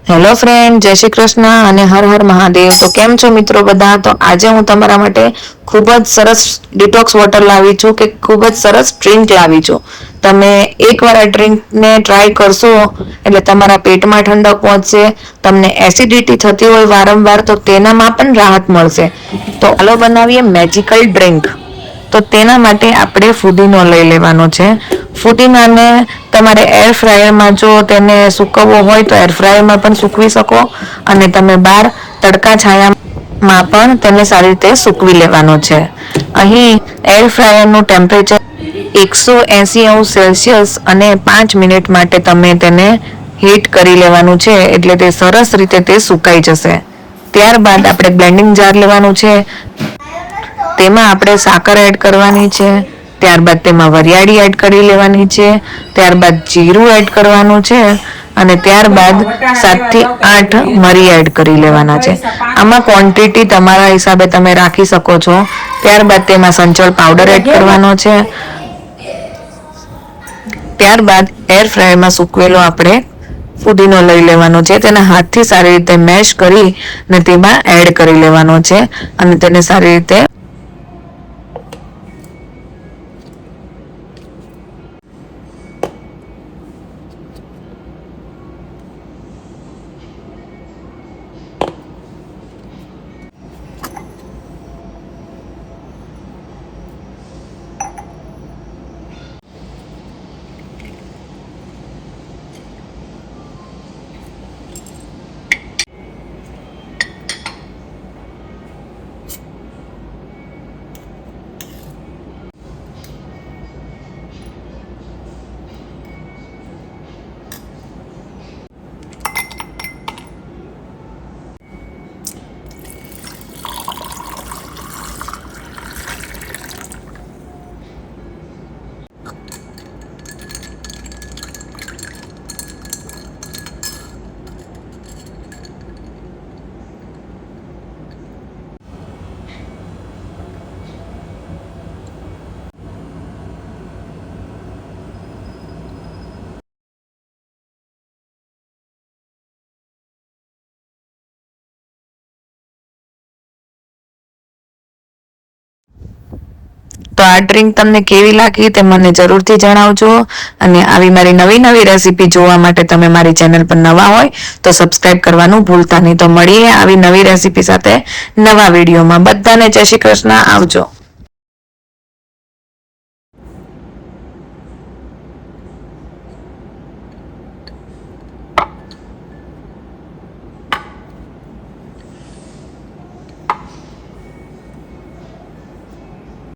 Hello friend, જય શ્રી કૃષ્ણ અને હર હર મહાદેવ। તો કેમ છો મિત્રો બધા? તો આજે હું તમારા માટે ખૂબ જ સરસ ડિટોક્સ વોટર લાવી છું કે ખૂબ જ સરસ ડ્રિંક લાવી છું। તમે એકવાર આ ડ્રિંકને ટ્રાય કરશો એટલે તમારા પેટમાં ઠંડક પહોંચશે। તમને એસિડિટી થતી હોય વારંવાર તો તેનામાં પણ રાહત મળશે। તો ચાલો બનાવીએ મેજિકલ ડ્રિંક। તો તેના માટે આપણે ફુદીનો લઈ લેવાનો છે। ફુદીનાને તમારે એર ફ્રાયરમાં જો તેને સૂકવવો હોય તો એર ફ્રાયરમાં પણ સૂકવી શકો અને તમે બહાર તડકા છાયામાં પણ તેને સારી રીતે સૂકવી લેવાનો છે। અહીં એર ફ્રાયરનું ટેમ્પરેચર 180°C અને 5 મિનિટ માટે તમે તેને હીટ કરી લેવાનું છે, એટલે તે સરસ રીતે તે સુકાઈ જશે। ત્યારબાદ આપણે બ્લેન્ડિંગ જાર લેવાનું છે, તેમાં આપણે સાકર એડ કરવાની છે, ત્યારબાદ તેમાં વરિયાળી એડ કરી લેવાની છે, ત્યારબાદ જીરું એડ કરવાનું છે અને ત્યારબાદ 7 થી 8 મરી એડ કરી લેવાના છે। આમાં ક્વોન્ટિટી તમારા હિસાબે તમે રાખી શકો છો। ત્યારબાદ તેમાં સંચળ પાવડર એડ કરવાનો છે। ત્યારબાદ એર ફ્રાયરમાં સૂકવેલો આપણે ફુદીનો લઈ લેવાનો છે, તેને હાથથી સારી રીતે મેશ કરી ને તેમાં એડ કરી લેવાનો છે અને તેને સારી રીતે તો આ ડ્રિંક તમને કેવી લાગી તે મને જરૂરથી જણાવજો અને આવી મારી નવી નવી રેસીપી જોવા માટે તમે મારી ચેનલ પર નવા હોય તો સબસ્ક્રાઇબ કરવાનું ભૂલતા નહીં। તો મળીએ આવી નવી રેસીપી સાથે નવા વિડીયોમાં। બધાને જય શ્રી કૃષ્ણ, આવજો।